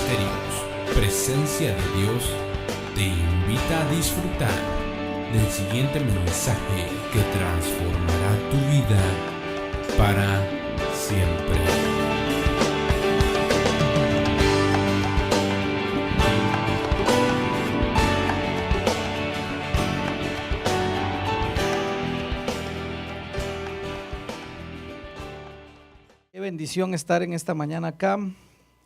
Ministerios, Presencia de Dios, te invita a disfrutar del siguiente mensaje que transformará tu vida para siempre. Qué bendición estar en esta mañana acá.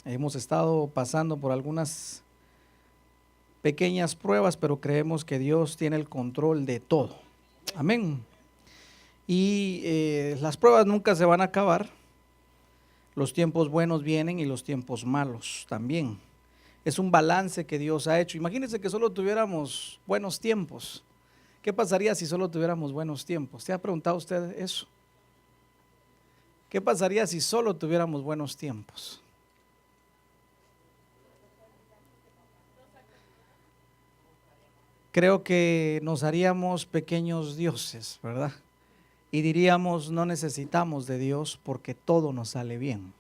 Hemos estado pasando por algunas pequeñas pruebas, pero creemos que Dios tiene el control de todo. Amén. Y las pruebas nunca se van a acabar. Los tiempos buenos vienen y los tiempos malos también. Es un balance que Dios ha hecho. Imagínense que solo tuviéramos buenos tiempos. ¿Qué pasaría si solo tuviéramos buenos tiempos? ¿Se ha preguntado usted eso? ¿Qué pasaría si solo tuviéramos buenos tiempos? Creo que nos haríamos pequeños dioses, ¿verdad? Y diríamos, no necesitamos de Dios porque todo nos sale bien.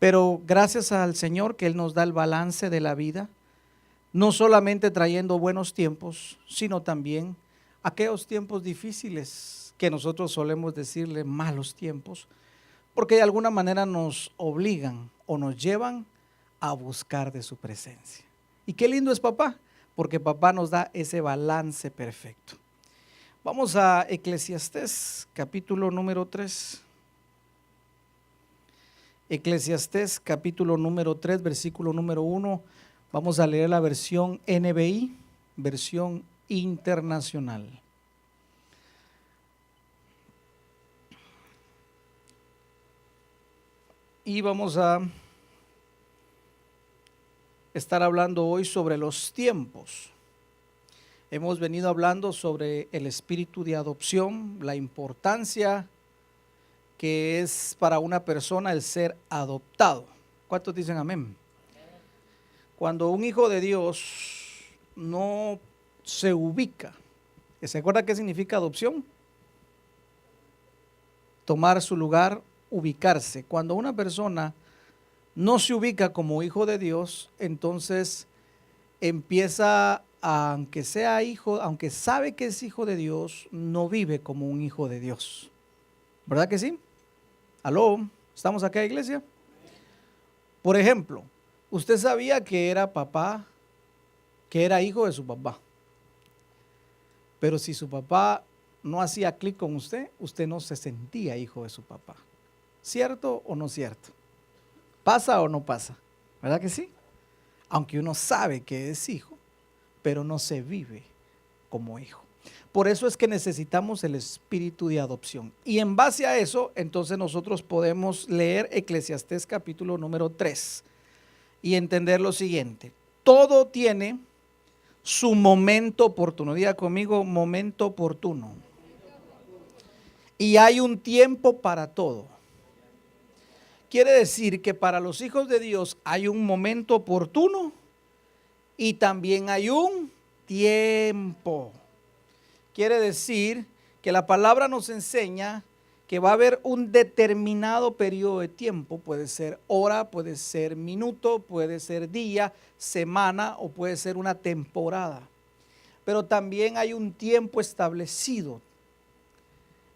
Pero gracias al Señor que Él nos da el balance de la vida, no solamente trayendo buenos tiempos, sino también aquellos tiempos difíciles que nosotros solemos decirle malos tiempos, porque de alguna manera nos obligan o nos llevan a buscar de su presencia. Y qué lindo es papá, porque papá nos da ese balance perfecto. Vamos a Eclesiastés, capítulo número 3. Eclesiastés, capítulo número 3, versículo número 1. Vamos a leer la versión NBI, versión internacional. Y vamos a estar hablando hoy sobre los tiempos. Hemos venido hablando sobre el espíritu de adopción, la importancia que es para una persona el ser adoptado. ¿Cuántos dicen amén? Cuando un hijo de Dios no se ubica, ¿se acuerda qué significa adopción? Tomar su lugar, ubicarse. Cuando una persona no se ubica como hijo de Dios, entonces empieza aunque sea hijo, aunque sabe que es hijo de Dios, no vive como un hijo de Dios. ¿Verdad que sí? ¿Aló? ¿Estamos acá, iglesia? Por ejemplo, usted sabía que era papá, que era hijo de su papá. Pero si su papá no hacía clic con usted, usted no se sentía hijo de su papá. ¿Cierto o no cierto? ¿Pasa o no pasa? ¿Verdad que sí? Aunque uno sabe que es hijo, pero no se vive como hijo. Por eso es que necesitamos el espíritu de adopción. Y en base a eso, entonces nosotros podemos leer Eclesiastés capítulo número 3 y entender lo siguiente. Todo tiene su momento oportuno. Diga conmigo, momento oportuno. Y hay un tiempo para todo. Quiere decir que para los hijos de Dios hay un momento oportuno y también hay un tiempo. Quiere decir que la palabra nos enseña que va a haber un determinado periodo de tiempo, puede ser hora, puede ser minuto, puede ser día, semana o puede ser una temporada. Pero también hay un tiempo establecido.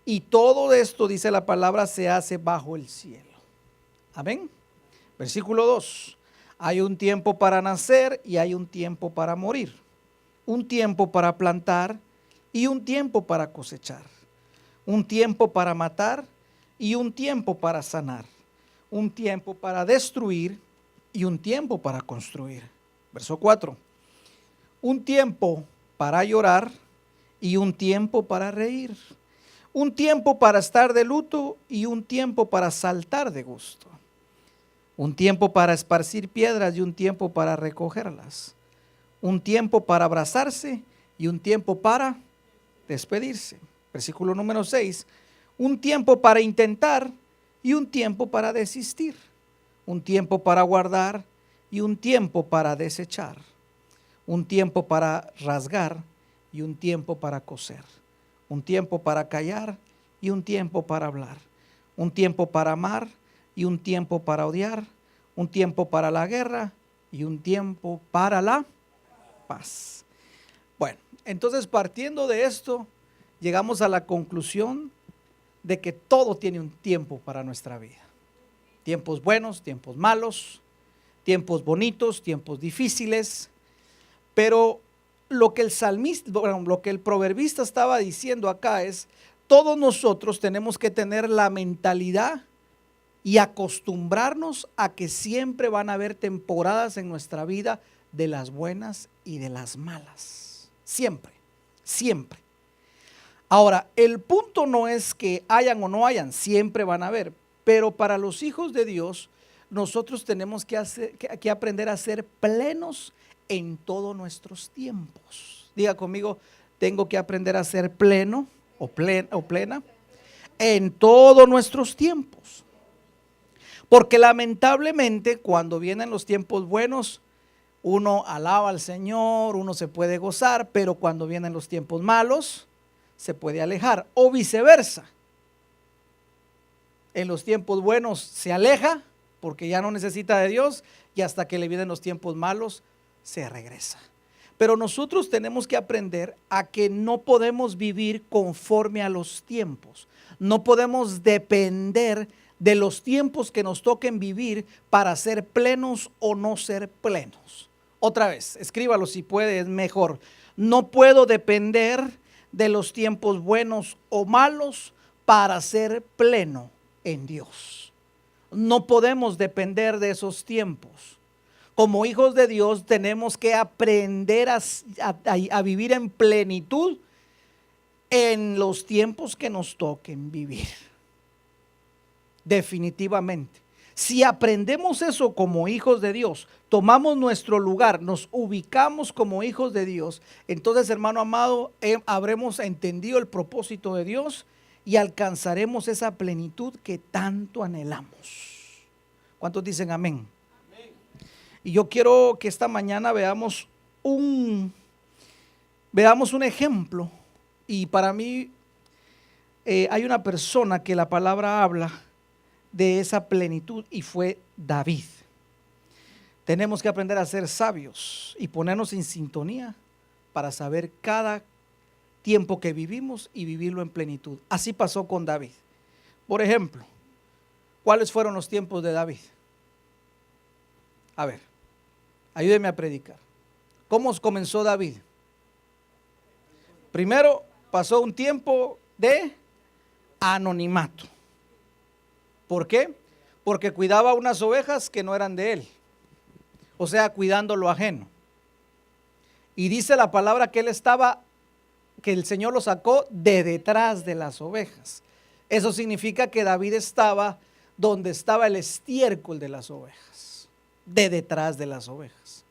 Y todo esto, dice la palabra, se hace bajo el cielo. Amén. Versículo 2. Hay un tiempo para nacer y hay un tiempo para morir. Un tiempo para plantar y un tiempo para cosechar. Un tiempo para matar y un tiempo para sanar. Un tiempo para destruir y un tiempo para construir. Verso 4. Un tiempo para llorar y un tiempo para reír. Un tiempo para estar de luto y un tiempo para saltar de gusto. Un tiempo para esparcir piedras y un tiempo para recogerlas. Un tiempo para abrazarse y un tiempo para despedirse. Versículo número 6. Un tiempo para intentar y un tiempo para desistir. Un tiempo para guardar y un tiempo para desechar. Un tiempo para rasgar y un tiempo para coser. Un tiempo para callar y un tiempo para hablar. Un tiempo para amar y un tiempo para odiar. Un tiempo para la guerra y un tiempo para la paz. Bueno, entonces partiendo de esto, llegamos a la conclusión de que todo tiene un tiempo para nuestra vida. Tiempos buenos, tiempos malos, tiempos bonitos, tiempos difíciles. Pero lo que el salmista, lo que el proverbista estaba diciendo acá es, todos nosotros tenemos que tener la mentalidad y acostumbrarnos a que siempre van a haber temporadas en nuestra vida de las buenas y de las malas. Siempre, siempre. Ahora, el punto no es que hayan o no hayan, siempre van a haber. Pero para los hijos de Dios, nosotros tenemos que aprender a ser plenos en todos nuestros tiempos. Diga conmigo, tengo que aprender a ser pleno o plena en todos nuestros tiempos. Porque lamentablemente cuando vienen los tiempos buenos, uno alaba al Señor, uno se puede gozar, pero cuando vienen los tiempos malos, se puede alejar, o viceversa. En los tiempos buenos se aleja porque ya no necesita de Dios, y hasta que le vienen los tiempos malos se regresa. Pero nosotros tenemos que aprender a que no podemos vivir conforme a los tiempos. No podemos depender de los tiempos que nos toquen vivir para ser plenos o no ser plenos. Otra vez, escríbalo si puede, es mejor. No puedo depender de los tiempos buenos o malos para ser pleno en Dios. No podemos depender de esos tiempos. Como hijos de Dios tenemos que aprender a vivir en plenitud en los tiempos que nos toquen vivir. Definitivamente. Si aprendemos eso como hijos de Dios, tomamos nuestro lugar, nos ubicamos como hijos de Dios, entonces, hermano amado, habremos entendido el propósito de Dios y alcanzaremos esa plenitud que tanto anhelamos. ¿Cuántos dicen amén? Amén. Y yo quiero que esta mañana veamos un ejemplo. Y para mí hay una persona que la palabra habla de esa plenitud y fue David. Tenemos que aprender a ser sabios y ponernos en sintonía para saber cada tiempo que vivimos y vivirlo en plenitud. Así pasó con David. Por ejemplo, ¿cuáles fueron los tiempos de David? A ver, ayúdeme a predicar. ¿Cómo comenzó David? Primero pasó un tiempo de anonimato. ¿Por qué? Porque cuidaba unas ovejas que no eran de él. O sea, cuidando lo ajeno. Y dice la palabra que que el Señor lo sacó de detrás de las ovejas. Eso significa que David estaba donde estaba el estiércol de las ovejas, de detrás de las ovejas.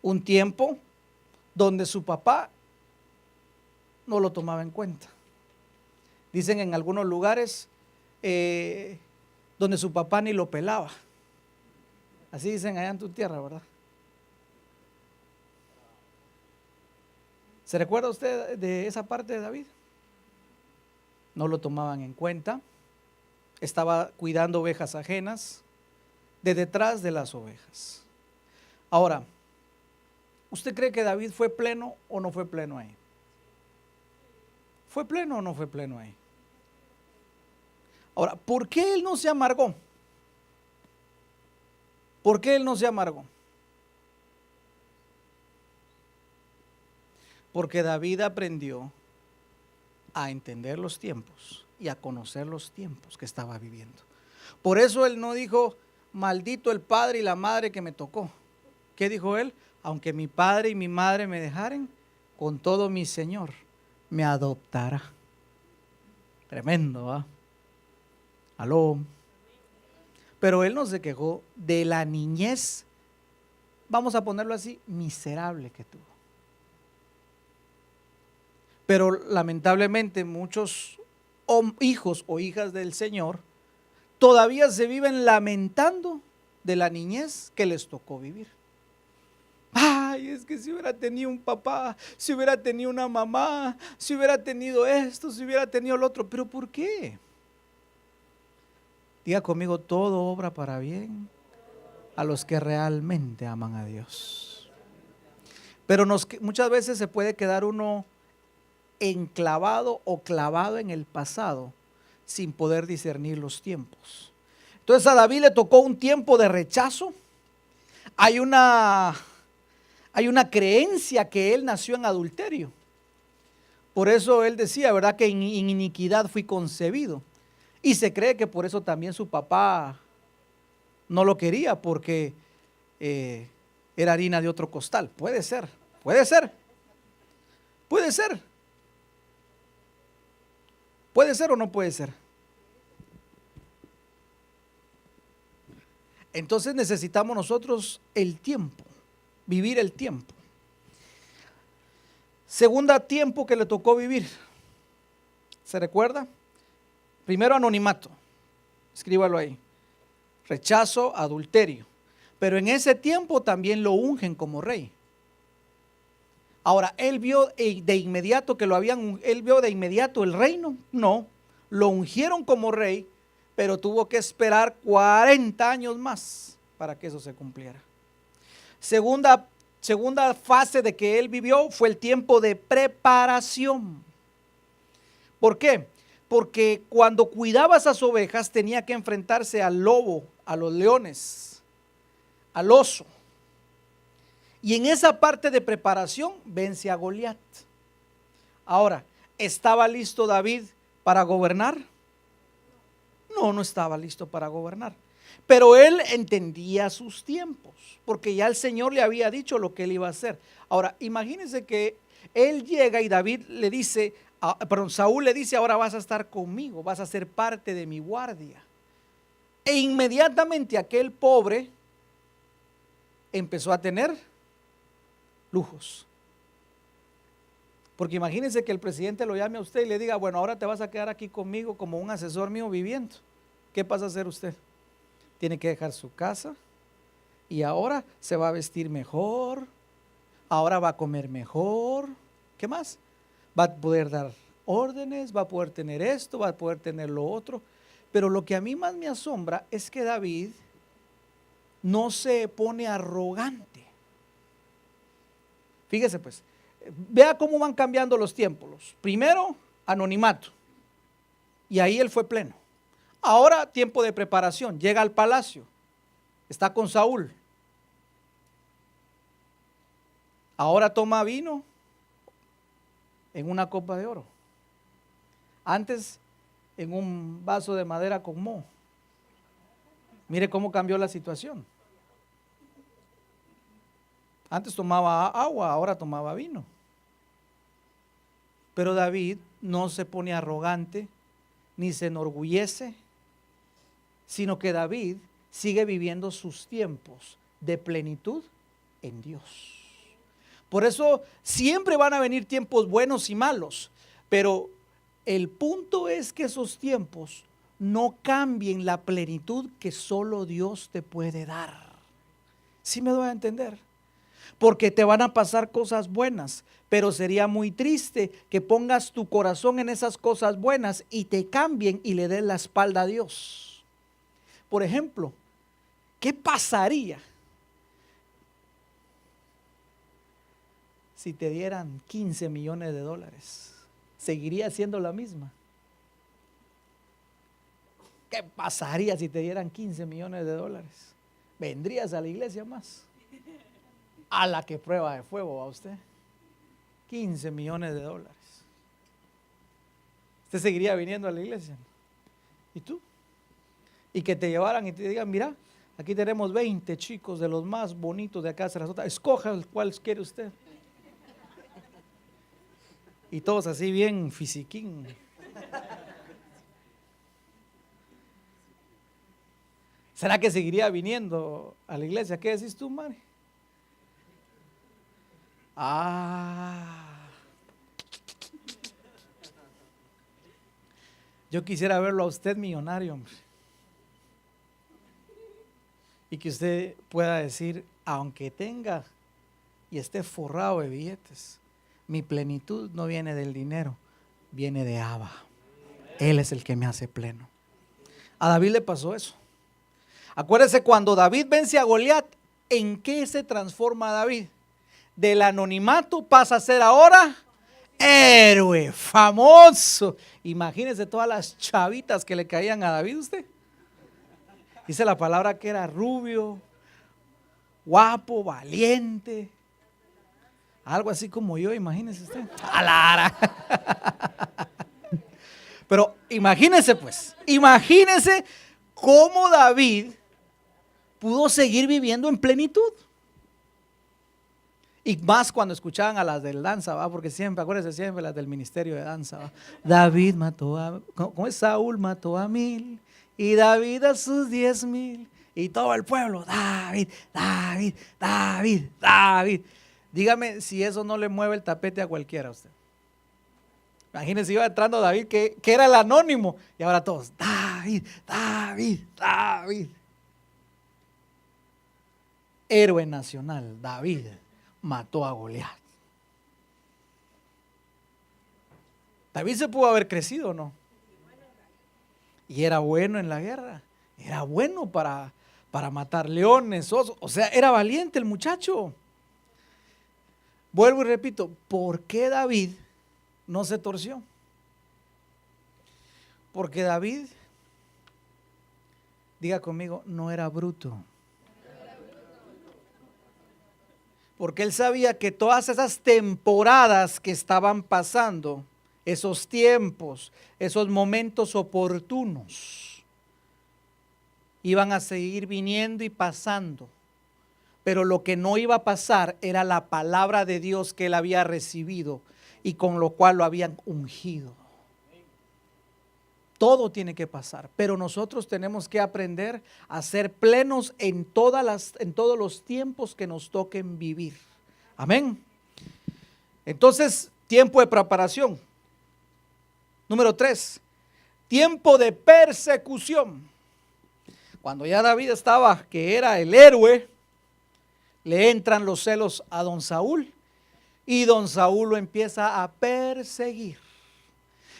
Un tiempo donde su papá no lo tomaba en cuenta. Dicen en algunos lugares donde su papá ni lo pelaba. Así dicen allá en tu tierra, ¿verdad? ¿Se recuerda usted de esa parte de David? No lo tomaban en cuenta. Estaba cuidando ovejas ajenas de detrás de las ovejas. Ahora, ¿usted cree que David fue pleno o no fue pleno ahí? ¿Fue pleno o no fue pleno ahí? Ahora, ¿por qué él no se amargó? ¿Por qué él no se amargó? Porque David aprendió a entender los tiempos y a conocer los tiempos que estaba viviendo. Por eso él no dijo, maldito el padre y la madre que me tocó. ¿Qué dijo él? Aunque mi padre y mi madre me dejaren, con todo mi Señor me adoptará. Tremendo, ¿va? Aló. Pero él no se quejó de la niñez, vamos a ponerlo así, miserable que tuvo. Pero lamentablemente muchos hijos o hijas del Señor todavía se viven lamentando de la niñez que les tocó vivir. Ay, es que si hubiera tenido un papá, si hubiera tenido una mamá, si hubiera tenido esto, si hubiera tenido lo otro. ¿Pero por qué? Diga conmigo, todo obra para bien a los que realmente aman a Dios. Pero muchas veces se puede quedar uno enclavado o clavado en el pasado sin poder discernir los tiempos. Entonces a David le tocó un tiempo de rechazo. Hay una creencia que él nació en adulterio. Por eso él decía, ¿verdad?, que en iniquidad fui concebido. Y se cree que por eso también su papá no lo quería, porque era harina de otro costal. Puede ser, puede ser, puede ser. ¿Puede ser o no puede ser? Entonces necesitamos nosotros el tiempo, vivir el tiempo. Segunda tiempo que le tocó vivir, ¿se recuerda? Primero anonimato, escríbalo ahí, rechazo, adulterio, pero en ese tiempo también lo ungen como rey. Ahora, ¿él vio de inmediato él vio de inmediato el reino? No, lo ungieron como rey, pero tuvo que esperar 40 años más para que eso se cumpliera. Segunda fase de que él vivió fue el tiempo de preparación. ¿Por qué? Porque cuando cuidaba esas ovejas tenía que enfrentarse al lobo, a los leones, al oso. Y en esa parte de preparación vence a Goliat. Ahora, ¿estaba listo David para gobernar? No, no estaba listo para gobernar. Pero él entendía sus tiempos, porque ya el Señor le había dicho lo que él iba a hacer. Ahora, imagínense que él llega y Saúl le dice, ahora vas a estar conmigo, vas a ser parte de mi guardia. E inmediatamente aquel pobre empezó a tener lujos. Porque imagínense que el presidente lo llame a usted y le diga, bueno, ahora te vas a quedar aquí conmigo como un asesor mío viviendo. ¿Qué pasa a hacer usted? Tiene que dejar su casa y ahora se va a vestir mejor, ahora va a comer mejor. ¿Qué más? Va a poder dar órdenes, va a poder tener esto, va a poder tener lo otro. Pero lo que a mí más me asombra es que David no se pone arrogante. Fíjese pues, vea cómo van cambiando los tiempos. Primero, anonimato. Y ahí él fue pleno. Ahora, tiempo de preparación. Llega al palacio. Está con Saúl. Ahora toma vino en una copa de oro. Antes, en un vaso de madera con moho. Mire cómo cambió la situación. Antes tomaba agua, ahora tomaba vino. Pero David no se pone arrogante, ni se enorgullece, sino que David sigue viviendo sus tiempos de plenitud en Dios. Por eso siempre van a venir tiempos buenos y malos, pero el punto es que esos tiempos no cambien la plenitud que solo Dios te puede dar. ¿Sí me doy a entender? Porque te van a pasar cosas buenas, pero sería muy triste que pongas tu corazón en esas cosas buenas y te cambien y le des la espalda a Dios. Por ejemplo, ¿qué pasaría si te dieran 15 millones de dólares? ¿Seguiría siendo la misma? ¿Qué pasaría si te dieran 15 millones de dólares? ¿Vendrías a la iglesia más? A la que prueba de fuego va usted. 15 millones de dólares. ¿Usted seguiría viniendo a la iglesia? ¿Y tú? Y que te llevaran y te digan, mira, aquí tenemos 20 chicos de los más bonitos de acá, Sarasota, escoja el cual quiere usted. Y todos así bien fisiquín. ¿Será que seguiría viniendo a la iglesia? ¿Qué decís tú, Mari? Yo quisiera verlo a usted millonario, hombre. Y que usted pueda decir, aunque tenga y esté forrado de billetes, mi plenitud no viene del dinero, viene de Abba. Él es el que me hace pleno. A David le pasó eso. Acuérdese, cuando David vence a Goliat, ¿en qué se transforma David? Del anonimato pasa a ser ahora héroe, famoso. Imagínense todas las chavitas que le caían a David usted. Dice la palabra que era rubio, guapo, valiente. Algo así como yo, imagínese usted. ¡Alara! Pero imagínese pues, imagínese cómo David pudo seguir viviendo en plenitud. Y más cuando escuchaban a las del danza, ¿va? Porque siempre, acuérdense siempre las del ministerio de danza, ¿va? David mató a, ¿cómo es? Saúl mató a 1000 y David a sus 10,000 y todo el pueblo, David, David, David, David. Dígame si eso no le mueve el tapete a cualquiera a usted. Imagínense, iba entrando David, que era el anónimo, y ahora todos, David, David, David. Héroe nacional, David mató a Goliat. David se pudo haber crecido, ¿o no? Y era bueno en la guerra, era bueno para matar leones, osos, o sea, era valiente el muchacho. Vuelvo y repito, ¿por qué David no se torció? Porque David, diga conmigo, no era bruto. Porque él sabía que todas esas temporadas que estaban pasando, esos tiempos, esos momentos oportunos, iban a seguir viniendo y pasando. Pero lo que no iba a pasar era la palabra de Dios que él había recibido y con lo cual lo habían ungido. Todo tiene que pasar, pero nosotros tenemos que aprender a ser plenos en todos los tiempos que nos toquen vivir. Amén. Entonces, tiempo de preparación. Número 3, tiempo de persecución. Cuando ya David estaba, que era el héroe, le entran los celos a don Saúl y don Saúl lo empieza a perseguir.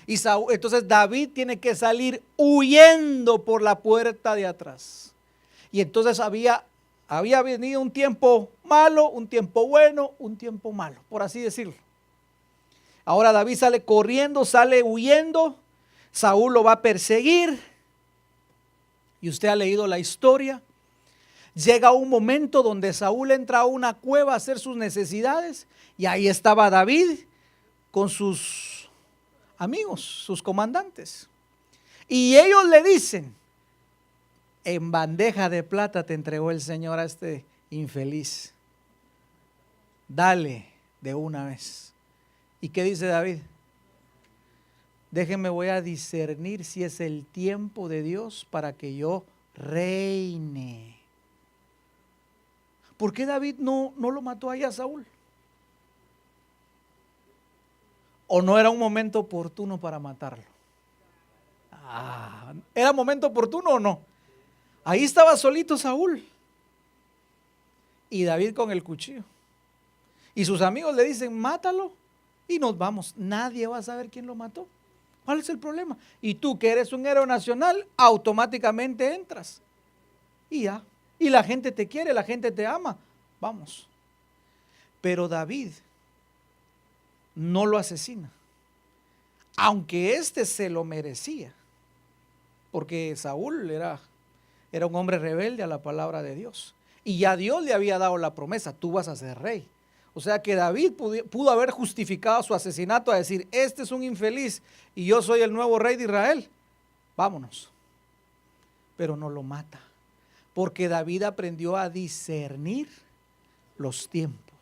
Y entonces David tiene que salir huyendo por la puerta de atrás. Y entonces había venido un tiempo malo, un tiempo bueno, un tiempo malo, por así decirlo. Ahora David sale corriendo, sale huyendo, Saúl lo va a perseguir. Y usted ha leído la historia. Llega un momento donde Saúl entra a una cueva a hacer sus necesidades y ahí estaba David con sus amigos, sus comandantes. Y ellos le dicen, en bandeja de plata te entregó el Señor a este infeliz. Dale de una vez. ¿Y qué dice David? Déjenme, voy a discernir si es el tiempo de Dios para que yo reine. ¿Por qué David no lo mató ahí a Saúl? ¿O no era un momento oportuno para matarlo? ¿Era momento oportuno o no? Ahí estaba solito Saúl y David con el cuchillo. Y sus amigos le dicen, mátalo y nos vamos. Nadie va a saber quién lo mató. ¿Cuál es el problema? Y tú, que eres un héroe nacional, automáticamente entras. Y ya. Y la gente te quiere, la gente te ama. Vamos. Pero David no lo asesina. Aunque este se lo merecía. Porque Saúl era un hombre rebelde a la palabra de Dios. Y ya Dios le había dado la promesa, tú vas a ser rey. O sea que David pudo haber justificado su asesinato a decir, este es un infeliz y yo soy el nuevo rey de Israel. Vámonos. Pero no lo mata. Porque David aprendió a discernir los tiempos.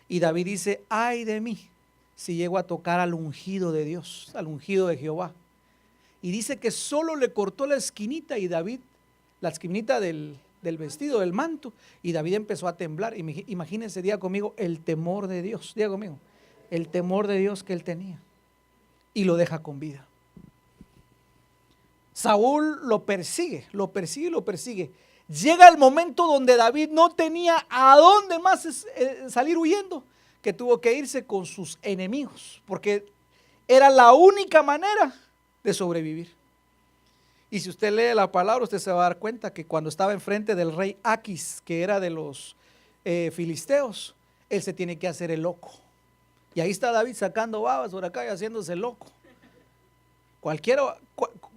Y David dice, ay de mí, si llego a tocar al ungido de Dios, al ungido de Jehová. Y dice que solo le cortó la esquinita y David, la esquinita del vestido, del manto, y David empezó a temblar. Imagínense, diga conmigo, el temor de Dios, diga conmigo, el temor de Dios que él tenía. Y lo deja con vida. Saúl lo persigue. Llega el momento donde David no tenía a dónde más salir huyendo, que tuvo que irse con sus enemigos, porque era la única manera de sobrevivir. Y si usted lee la palabra, usted se va a dar cuenta que cuando estaba enfrente del rey Aquis, que era de los filisteos, él se tiene que hacer el loco. Y ahí está David sacando babas por acá y haciéndose loco.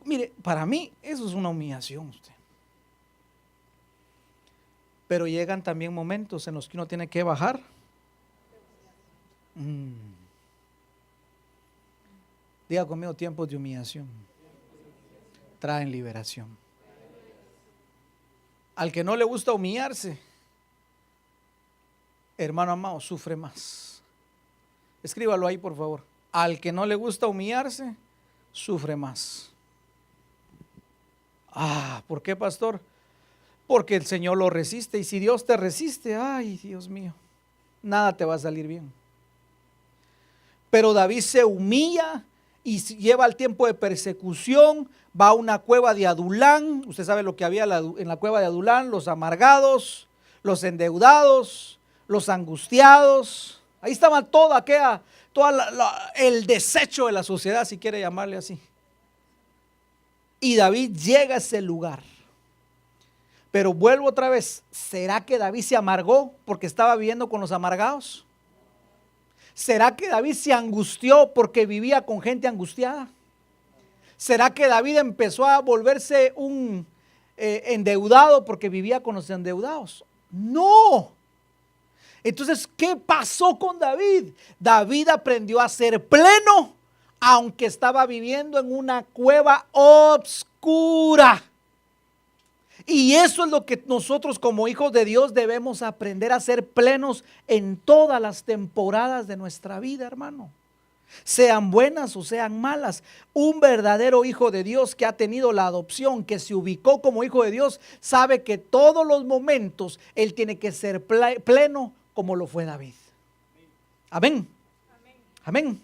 Mire, para mí eso es una humillación usted. Pero llegan también momentos en los que uno tiene que bajar. Diga conmigo, tiempos de humillación traen liberación. Al que no le gusta humillarse, hermano amado, sufre más. Escríbalo ahí, por favor. Al que no le gusta humillarse, sufre más. ¿Por qué, pastor? Porque el Señor lo resiste, y si Dios te resiste, ay, Dios mío, nada te va a salir bien. Pero David se humilla y lleva el tiempo de persecución, va a una cueva de Adulán. Usted sabe lo que había en la cueva de Adulán: los amargados, los endeudados, los angustiados. Ahí estaba el desecho de la sociedad, si quiere llamarle así. Y David llega a ese lugar. Pero vuelvo otra vez, ¿será que David se amargó porque estaba viviendo con los amargados? ¿Será que David se angustió porque vivía con gente angustiada? ¿Será que David empezó a volverse un endeudado porque vivía con los endeudados? No. Entonces, ¿qué pasó con David? David aprendió a ser pleno, aunque estaba viviendo en una cueva oscura. Y eso es lo que nosotros como hijos de Dios debemos aprender a ser plenos en todas las temporadas de nuestra vida, hermano. Sean buenas o sean malas. Un verdadero hijo de Dios que ha tenido la adopción, que se ubicó como hijo de Dios, sabe que todos los momentos él tiene que ser pleno como lo fue David. Amén. Amén.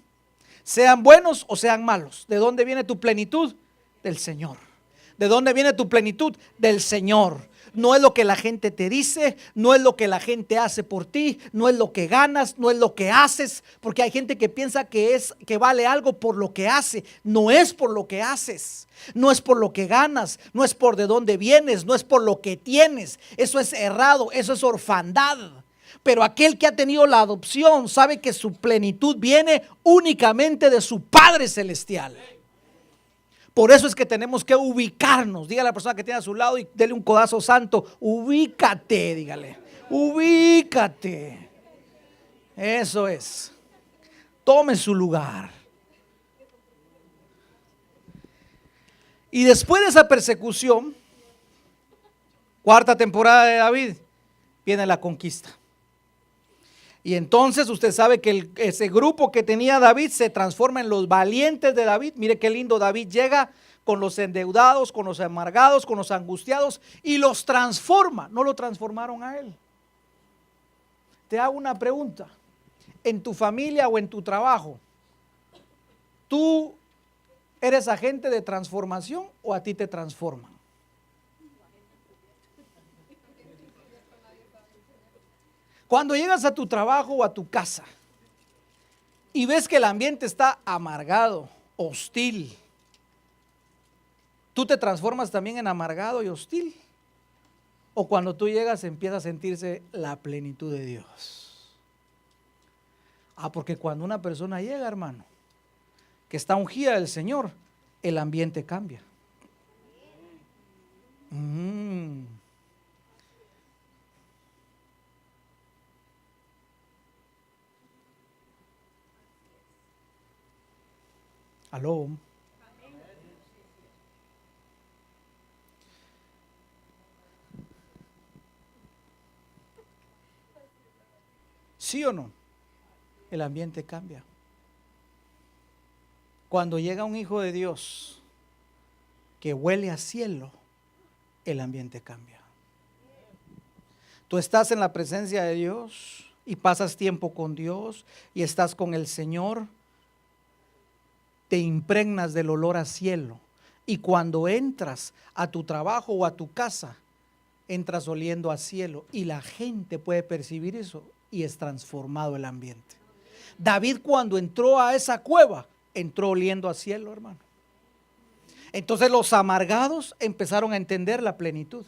Sean buenos o sean malos. ¿De dónde viene tu plenitud? Del Señor. ¿De dónde viene tu plenitud? Del Señor. No es lo que la gente te dice, no es lo que la gente hace por ti, no es lo que ganas, no es lo que haces, porque hay gente que piensa que vale algo por lo que hace. No es por lo que haces, no es por lo que ganas, no es por de dónde vienes, no es por lo que tienes. Eso es errado, eso es orfandad. Pero aquel que ha tenido la adopción sabe que su plenitud viene únicamente de su Padre Celestial. Por eso es que tenemos que ubicarnos. Dígale a la persona que tiene a su lado y dele un codazo santo. Ubícate, dígale. Ubícate. Eso es. Tome su lugar. Y después de esa persecución, cuarta temporada de David, viene la conquista. Y entonces usted sabe que ese grupo que tenía David se transforma en los valientes de David. Mire qué lindo, David llega con los endeudados, con los amargados, con los angustiados y los transforma. No lo transformaron a él. Te hago una pregunta. En tu familia o en tu trabajo, ¿tú eres agente de transformación o a ti te transforman? Cuando llegas a tu trabajo o a tu casa y ves que el ambiente está amargado, hostil, ¿tú te transformas también en amargado y hostil? ¿O cuando tú llegas empieza a sentirse la plenitud de Dios? Porque cuando una persona llega, hermano, que está ungida del Señor, el ambiente cambia. Aló. ¿Sí o no? El ambiente cambia. Cuando llega un hijo de Dios que huele a cielo, el ambiente cambia. Tú estás en la presencia de Dios y pasas tiempo con Dios y estás con el Señor. Te impregnas del olor a cielo y cuando entras a tu trabajo o a tu casa, entras oliendo a cielo y la gente puede percibir eso y es transformado el ambiente. David cuando entró a esa cueva, entró oliendo a cielo, hermano. Entonces los amargados empezaron a entender la plenitud,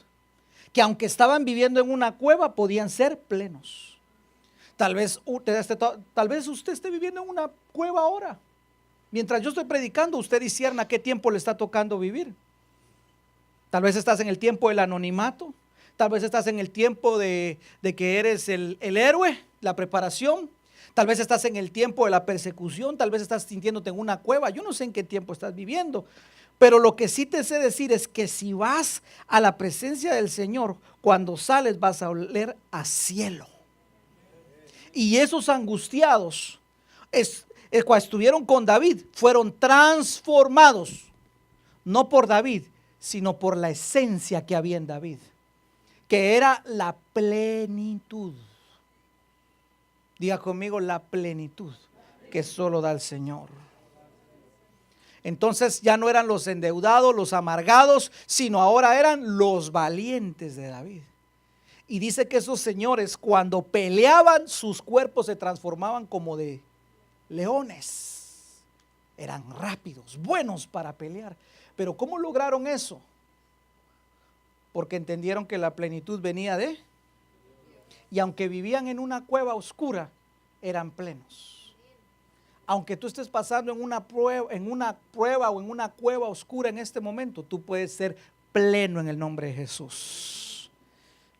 que aunque estaban viviendo en una cueva podían ser plenos. Tal vez usted esté viviendo en una cueva ahora. Mientras yo estoy predicando, usted discierna qué tiempo le está tocando vivir. Tal vez estás en el tiempo del anonimato, tal vez estás en el tiempo de que eres el héroe, la preparación. Tal vez estás en el tiempo de la persecución, tal vez estás sintiéndote en una cueva. Yo no sé en qué tiempo estás viviendo, pero lo que sí te sé decir es que si vas a la presencia del Señor, cuando sales vas a oler a cielo. Y esos angustiados, cuando estuvieron con David, fueron transformados, no por David, sino por la esencia que había en David, que era la plenitud. Diga conmigo, la plenitud que solo da el Señor. Entonces ya no eran los endeudados, los amargados, sino ahora eran los valientes de David. Y dice que esos señores, cuando peleaban, sus cuerpos se transformaban como de leones. Eran rápidos, buenos para pelear. Pero ¿cómo lograron eso? Porque entendieron que la plenitud venía de... Y aunque vivían en una cueva oscura, eran plenos. Aunque tú estés pasando en una prueba o en una cueva oscura en este momento, tú puedes ser pleno en el nombre de Jesús.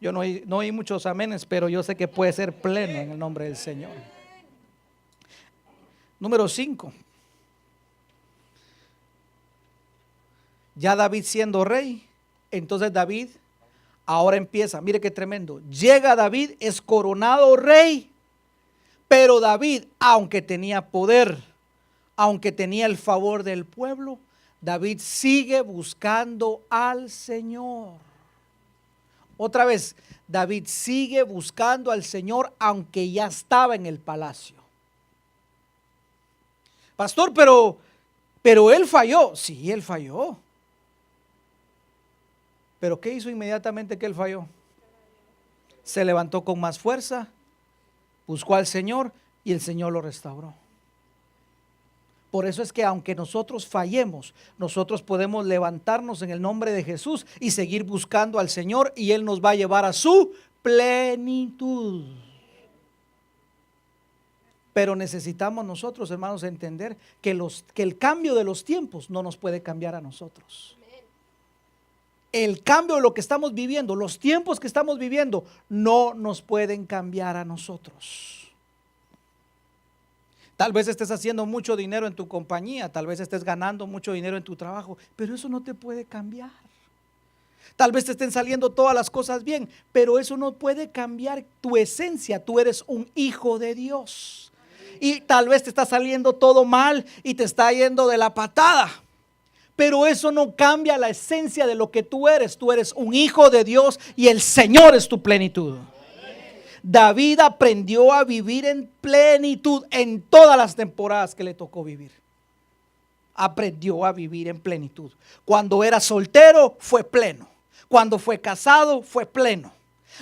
Yo no oí muchos amenes, pero yo sé que puede ser pleno en el nombre del Señor. Número 5. Ya David siendo rey, entonces David ahora empieza, mire qué tremendo. Llega David, es coronado rey, pero David, aunque tenía poder, aunque tenía el favor del pueblo, David sigue buscando al Señor. Otra vez, David sigue buscando al Señor aunque ya estaba en el palacio. Pastor, pero él falló. Sí, él falló. Pero ¿qué hizo inmediatamente que él falló? Se levantó con más fuerza, buscó al Señor y el Señor lo restauró. Por eso es que aunque nosotros fallemos, nosotros podemos levantarnos en el nombre de Jesús y seguir buscando al Señor, y Él nos va a llevar a su plenitud. Pero necesitamos nosotros, hermanos, entender que el cambio de los tiempos no nos puede cambiar a nosotros. El cambio de lo que estamos viviendo, los tiempos que estamos viviendo, no nos pueden cambiar a nosotros. Tal vez estés haciendo mucho dinero en tu compañía, tal vez estés ganando mucho dinero en tu trabajo, pero eso no te puede cambiar. Tal vez te estén saliendo todas las cosas bien, pero eso no puede cambiar tu esencia. Tú eres un hijo de Dios. Y tal vez te está saliendo todo mal y te está yendo de la patada, pero eso no cambia la esencia de lo que tú eres. Tú eres un hijo de Dios y el Señor es tu plenitud. David aprendió a vivir en plenitud en todas las temporadas que le tocó vivir. Aprendió a vivir en plenitud. Cuando era soltero fue pleno. Cuando fue casado fue pleno.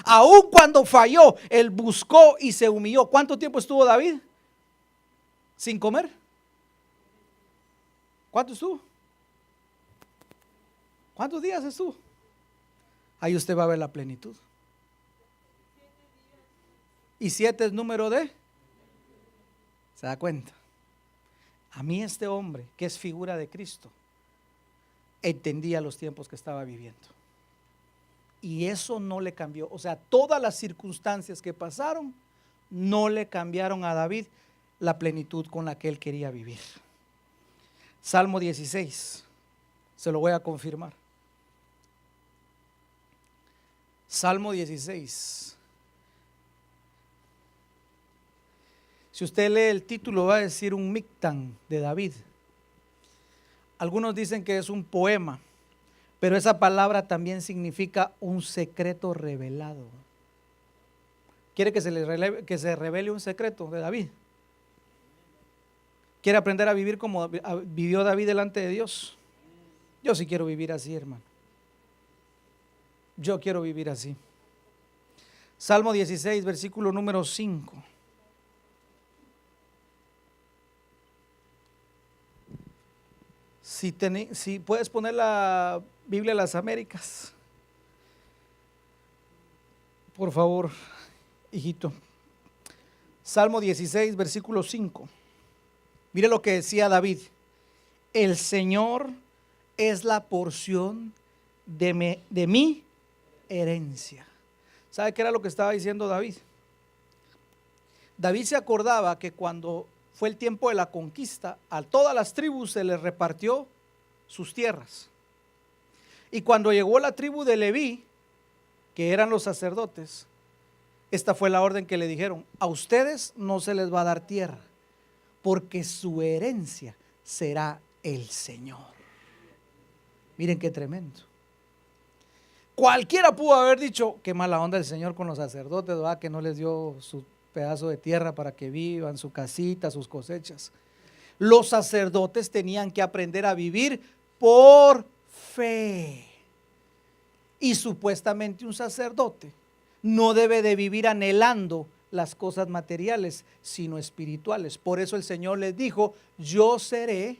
Aún cuando falló, él buscó y se humilló. ¿Cuánto tiempo estuvo David sin comer? ¿Cuánto estuvo? ¿Cuántos días estuvo? Ahí usted va a ver la plenitud. Y 7 es número de... ¿Se da cuenta? A mí este hombre, que es figura de Cristo, entendía los tiempos que estaba viviendo. Y eso no le cambió. O sea, todas las circunstancias que pasaron no le cambiaron a David la plenitud con la que él quería vivir. Salmo 16, se lo voy a confirmar. Salmo 16. Si usted lee el título va a decir un Mictán de David. Algunos dicen que es un poema, pero esa palabra también significa un secreto revelado. ¿Quiere que se revele un secreto de David? ¿Quiere aprender a vivir como vivió David delante de Dios? Yo sí quiero vivir así, hermano. Yo quiero vivir así. Salmo 16, versículo número 5. Si puedes poner la Biblia de las Américas, por favor, hijito. Salmo 16, versículo 5. Mire lo que decía David: el Señor es la porción de mi herencia. ¿Sabe qué era lo que estaba diciendo David? David se acordaba que cuando fue el tiempo de la conquista, a todas las tribus se les repartió sus tierras. Y cuando llegó la tribu de Leví, que eran los sacerdotes, esta fue la orden que le dijeron: a ustedes no se les va a dar tierra, porque su herencia será el Señor. Miren qué tremendo. Cualquiera pudo haber dicho: qué mala onda el Señor con los sacerdotes, ¿verdad? Que no les dio su pedazo de tierra para que vivan, su casita, sus cosechas. Los sacerdotes tenían que aprender a vivir por fe. Y supuestamente un sacerdote no debe de vivir anhelando las cosas materiales, sino espirituales. Por eso el Señor les dijo: yo seré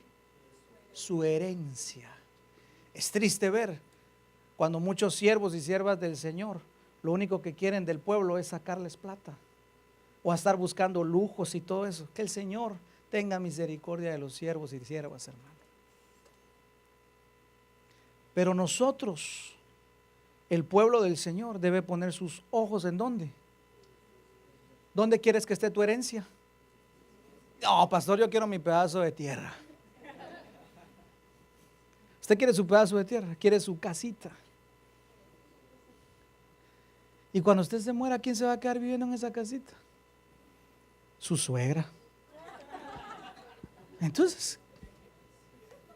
su herencia. Es triste ver cuando muchos siervos y siervas del Señor lo único que quieren del pueblo es sacarles plata, o a estar buscando lujos y todo eso. Que el Señor tenga misericordia de los siervos y siervas, hermano. Pero nosotros, el pueblo del Señor, debe poner sus ojos ¿en dónde? ¿Dónde quieres que esté tu herencia? No, pastor, yo quiero mi pedazo de tierra. Usted quiere su pedazo de tierra, quiere su casita. Y cuando usted se muera, ¿quién se va a quedar viviendo en esa casita? Su suegra. Entonces,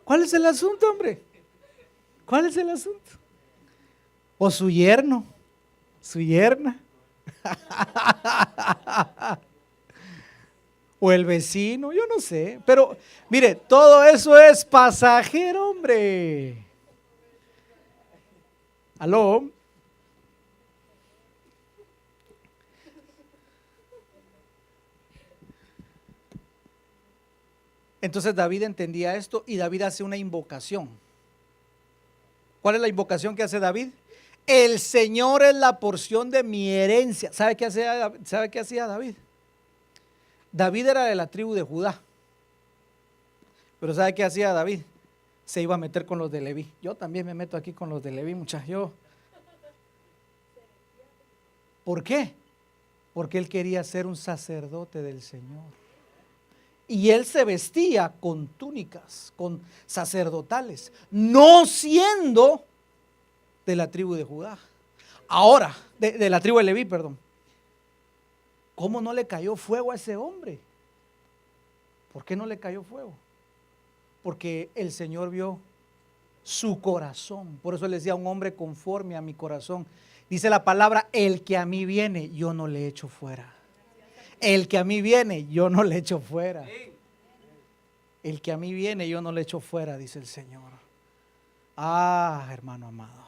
¿cuál es el asunto, hombre? ¿Cuál es el asunto? O su yerno, su yerna. O el vecino, yo no sé. Pero mire, todo eso es pasajero, hombre. ¿Aló? Entonces David entendía esto y David hace una invocación. ¿Cuál es la invocación que hace David? El Señor es la porción de mi herencia. ¿Sabe qué hacía David? David era de la tribu de Judá. Pero ¿sabe qué hacía David? Se iba a meter con los de Leví. Yo también me meto aquí con los de Leví, muchachos. ¿Por qué? Porque él quería ser un sacerdote del Señor. Y él se vestía con túnicas, con sacerdotales, no siendo de la tribu de Judá. Ahora, de la tribu de Leví, perdón. ¿Cómo no le cayó fuego a ese hombre? ¿Por qué no le cayó fuego? Porque el Señor vio su corazón. Por eso le decía: un hombre conforme a mi corazón. Dice la palabra: el que a mí viene, yo no le echo fuera. El que a mí viene, yo no le echo fuera. El que a mí viene, yo no le echo fuera, dice el Señor. Ah, hermano amado.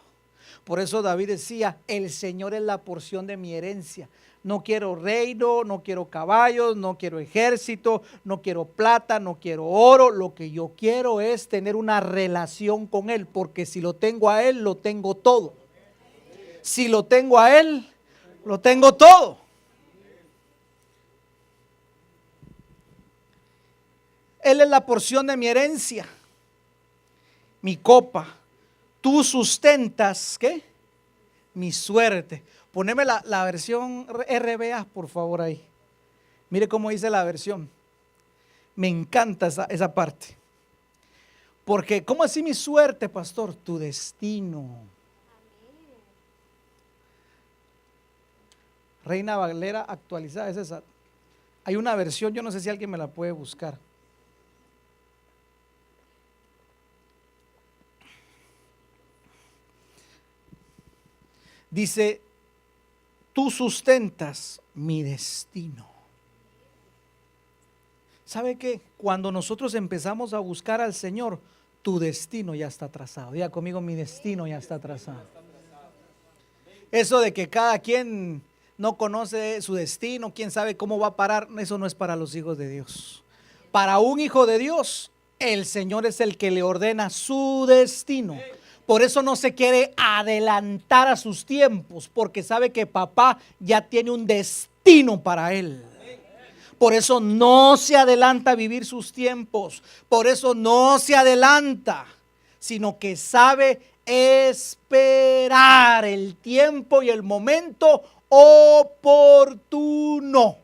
Por eso David decía: el Señor es la porción de mi herencia. No quiero reino, no quiero caballos, no quiero ejército, no quiero plata, no quiero oro. Lo que yo quiero es tener una relación con Él, porque si lo tengo a Él, lo tengo todo. Si lo tengo a Él, lo tengo todo. Él es la porción de mi herencia, mi copa. Tú sustentas, ¿qué? Mi suerte. Poneme la versión RBA, por favor, ahí. Mire cómo dice la versión. Me encanta esa parte. Porque, ¿cómo así mi suerte, pastor? Tu destino. Reina Valera actualizada, es esa. Hay una versión, yo no sé si alguien me la puede buscar. Dice: tú sustentas mi destino. ¿Sabe qué? Cuando nosotros empezamos a buscar al Señor, tu destino ya está trazado. Diga conmigo: mi destino ya está trazado. Eso de que cada quien no conoce su destino, quién sabe cómo va a parar, eso no es para los hijos de Dios. Para un hijo de Dios, El Señor es el que le ordena su destino. Por eso no se quiere adelantar a sus tiempos, porque sabe que papá ya tiene un destino para él. Por eso no se adelanta a vivir sus tiempos. Por eso no se adelanta, sino que sabe esperar el tiempo y el momento oportuno.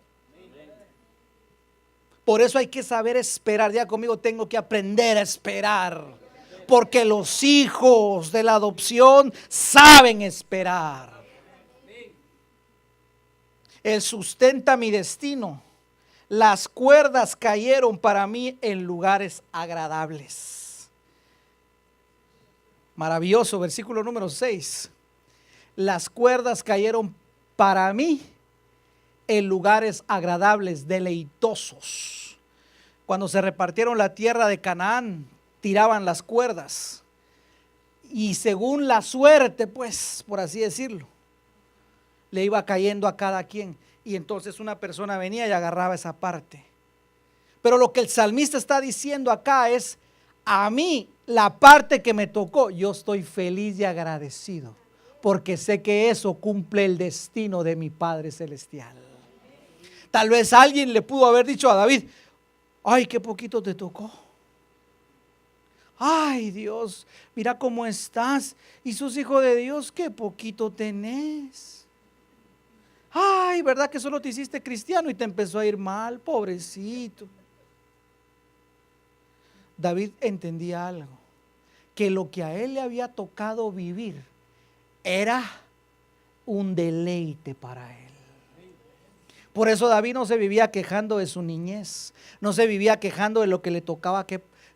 Por eso hay que saber esperar. Ya conmigo, tengo que aprender a esperar. Porque los hijos de la adopción saben esperar. Él sustenta mi destino. Las cuerdas cayeron para mí en lugares agradables. Maravilloso, versículo número 6. Las cuerdas cayeron para mí en lugares agradables, deleitosos. Cuando se repartieron la tierra de Canaán, tiraban las cuerdas. Y según la suerte, pues, por así decirlo, le iba cayendo a cada quien. Y entonces una persona venía y agarraba esa parte. Pero lo que el salmista está diciendo acá es: a mí, la parte que me tocó, yo estoy feliz y agradecido, porque sé que eso cumple el destino de mi Padre Celestial. Tal vez alguien le pudo haber dicho a David: ay, qué poquito te tocó. Ay, Dios, mira cómo estás. Y sos hijo de Dios, qué poquito tenés. Ay, ¿verdad que solo te hiciste cristiano y te empezó a ir mal? Pobrecito. David entendía algo, que lo que a él le había tocado vivir era un deleite para él. Por eso David no se vivía quejando de su niñez, no se vivía quejando de lo que le tocaba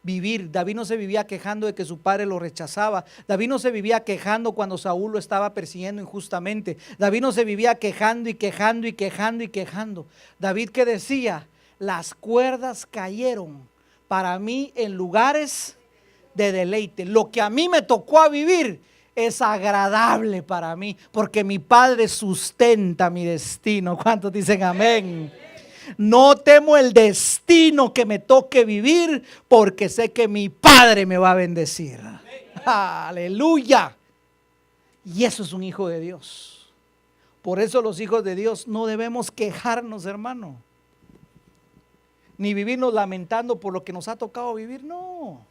vivir. David no se vivía quejando de que su padre lo rechazaba. David no se vivía quejando cuando Saúl lo estaba persiguiendo injustamente. David no se vivía quejando y quejando y quejando y quejando. David, que decía: las cuerdas cayeron para mí en lugares de deleite. Lo que a mí me tocó a vivir es agradable para mí, porque mi Padre sustenta mi destino. ¿Cuántos dicen amén? No temo el destino que me toque vivir, porque sé que mi Padre me va a bendecir. Aleluya. Y eso es un hijo de Dios. Por eso los hijos de Dios no debemos quejarnos, hermano, ni vivirnos lamentando por lo que nos ha tocado vivir. No,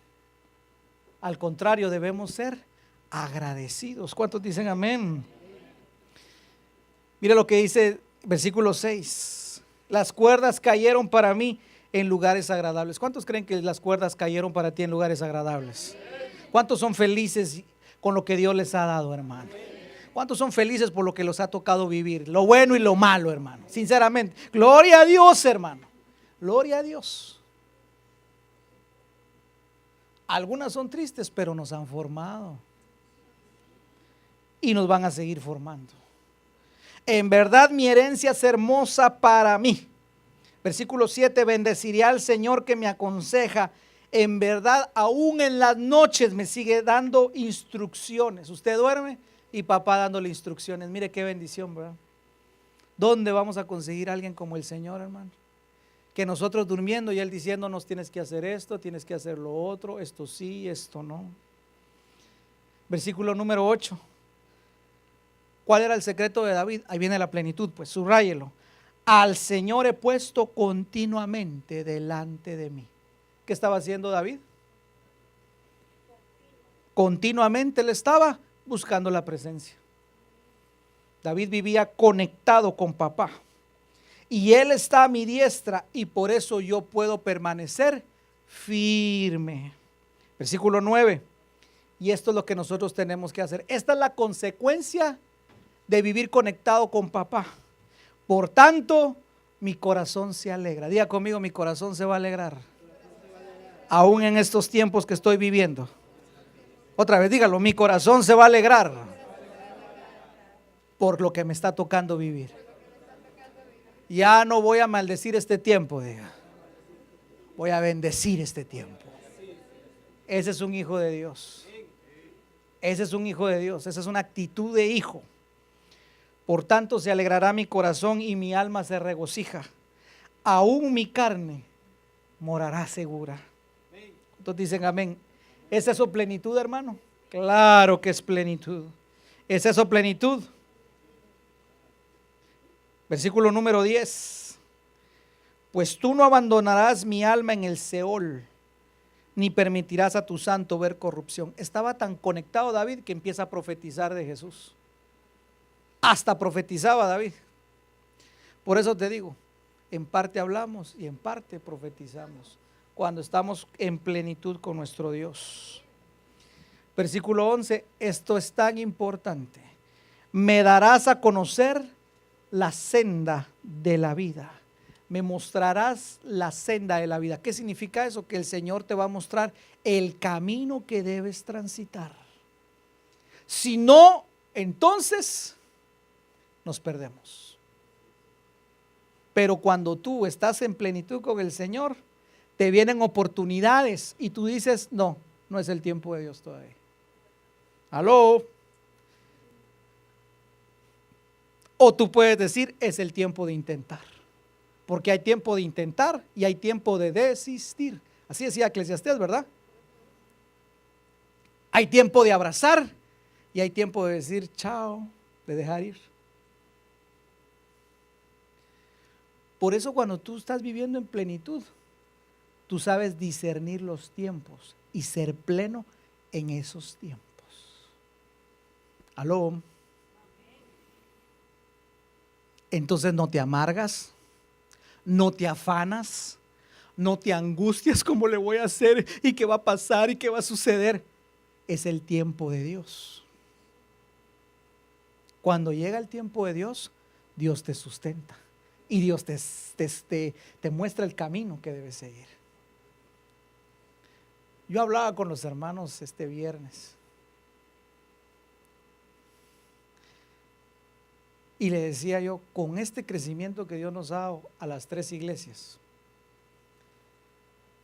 al contrario, debemos ser agradecidos. ¿Cuántos dicen amén? Mira lo que dice versículo 6. Las cuerdas cayeron para mí en lugares agradables. ¿Cuántos creen que las cuerdas cayeron para ti en lugares agradables? ¿Cuántos son felices con lo que Dios les ha dado, hermano? ¿Cuántos son felices por lo que les ha tocado vivir? Lo bueno y lo malo, hermano. Sinceramente, gloria a Dios, hermano. Gloria a Dios. Algunas son tristes, pero nos han formado y nos van a seguir formando. En verdad mi herencia es hermosa para mí. Versículo 7, bendeciré al Señor que me aconseja. En verdad, aún en las noches me sigue dando instrucciones. Usted duerme y papá dándole instrucciones. Mire qué bendición, ¿verdad? ¿Dónde vamos a conseguir a alguien como el Señor, hermano? Que nosotros durmiendo y Él diciéndonos: tienes que hacer esto, tienes que hacer lo otro, esto sí, esto no. Versículo número 8. ¿Cuál era el secreto de David? Ahí viene la plenitud, pues subráyelo. Al Señor he puesto continuamente delante de mí. ¿Qué estaba haciendo David? Continuamente él estaba buscando la presencia. David vivía conectado con papá. Y Él está a mi diestra y por eso yo puedo permanecer firme. Versículo 9. Y esto es lo que nosotros tenemos que hacer. Esta es la consecuencia de vivir conectado con papá. Por tanto, mi corazón se alegra. Diga conmigo: mi corazón se va a alegrar. Aún en estos tiempos que estoy viviendo. Otra vez, dígalo: mi corazón se va a alegrar por lo que me está tocando vivir. Ya no voy a maldecir este tiempo, diga. Voy a bendecir este tiempo. Ese es un hijo de Dios. Ese es un hijo de Dios. Esa es una actitud de hijo. Por tanto se alegrará mi corazón y mi alma se regocija. Aún mi carne morará segura. Entonces dicen amén. ¿Es eso plenitud, hermano? Claro que es plenitud. ¿Es eso plenitud? Versículo número 10. Pues tú no abandonarás mi alma en el Seol, ni permitirás a tu santo ver corrupción. Estaba tan conectado David que empieza a profetizar de Jesús. Hasta profetizaba David. Por eso te digo, en parte hablamos y en parte profetizamos cuando estamos en plenitud con nuestro Dios. Versículo 11, esto es tan importante. Me darás a conocer la senda de la vida. Me mostrarás la senda de la vida. ¿Qué significa eso? Que el Señor te va a mostrar el camino que debes transitar. Si no, entonces nos perdemos. Pero cuando tú estás en plenitud con el Señor, te vienen oportunidades y tú dices, no, no es el tiempo de Dios todavía. ¿Aló? O tú puedes decir, es el tiempo de intentar. Porque hay tiempo de intentar y hay tiempo de desistir. Así decía Eclesiastés, ¿verdad? Hay tiempo de abrazar y hay tiempo de decir chao, de dejar ir. Por eso cuando tú estás viviendo en plenitud, tú sabes discernir los tiempos y ser pleno en esos tiempos. ¿Aló? Entonces no te amargas, no te afanas, no te angustias cómo le voy a hacer y qué va a pasar y qué va a suceder. Es el tiempo de Dios. Cuando llega el tiempo de Dios, Dios te sustenta y Dios te muestra el camino que debes seguir. Yo hablaba con los hermanos este viernes y le decía yo, con este crecimiento que Dios nos ha dado a las 3 iglesias,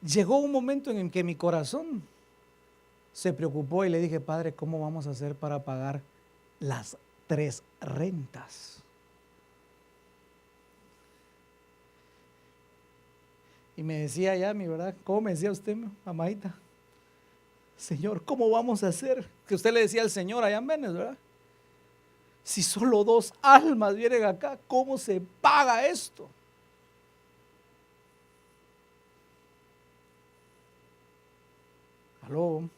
llegó un momento en que mi corazón se preocupó y le dije, Padre, ¿cómo vamos a hacer para pagar las 3 rentas? Y me decía ya, mi verdad, ¿cómo me decía usted, mamadita? Señor, ¿cómo vamos a hacer? Que usted le decía al Señor allá en Venice, ¿verdad? Si solo 2 almas vienen acá, ¿cómo se paga esto? ¿Aló?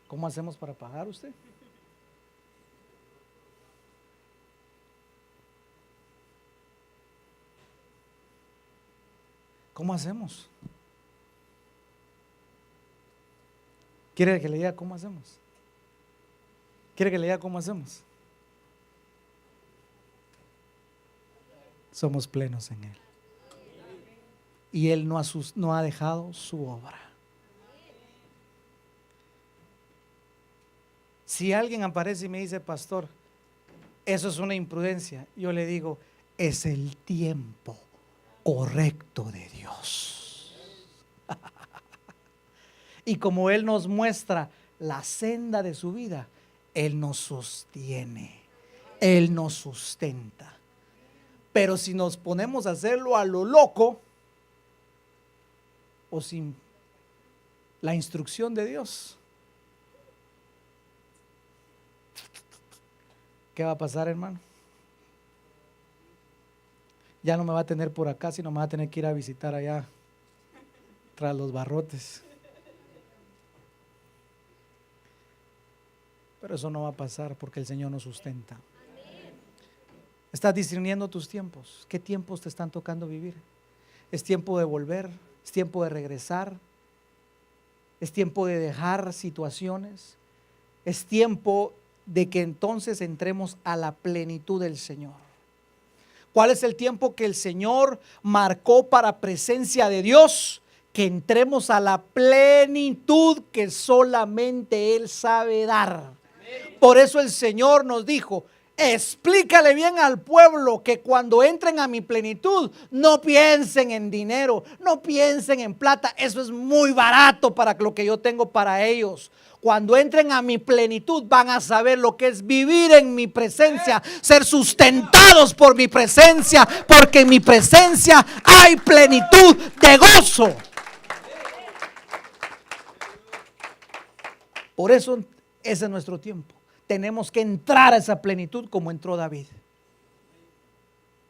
¿Cómo hacemos para pagar usted? ¿Cómo hacemos? ¿Quiere que le diga cómo hacemos? ¿Quiere que le diga cómo hacemos? Somos plenos en Él. Y Él no ha dejado su obra. Si alguien aparece y me dice, pastor, eso es una imprudencia, yo le digo, es el tiempo correcto de Dios. Y como Él nos muestra la senda de su vida, Él nos sostiene, Él nos sustenta. Pero si nos ponemos a hacerlo a lo loco o sin la instrucción de Dios, ¿qué va a pasar, hermano? Ya no me va a tener por acá, sino me va a tener que ir a visitar allá tras los barrotes. Pero eso no va a pasar porque el Señor nos sustenta. Estás discerniendo tus tiempos. ¿Qué tiempos te están tocando vivir? ¿Es tiempo de volver? ¿Es tiempo de regresar? ¿Es tiempo de dejar situaciones? ¿Es tiempo de que entonces entremos a la plenitud del Señor? ¿Cuál es el tiempo que el Señor marcó para presencia de Dios? Que entremos a la plenitud que solamente Él sabe dar. Por eso el Señor nos dijo, explícale bien al pueblo que cuando entren a mi plenitud no piensen en dinero, no piensen en plata, eso es muy barato para lo que yo tengo para ellos. Cuando entren a mi plenitud van a saber lo que es vivir en mi presencia, ser sustentados por mi presencia, porque en mi presencia hay plenitud de gozo. Por eso ese es nuestro tiempo. Tenemos que entrar a esa plenitud como entró David.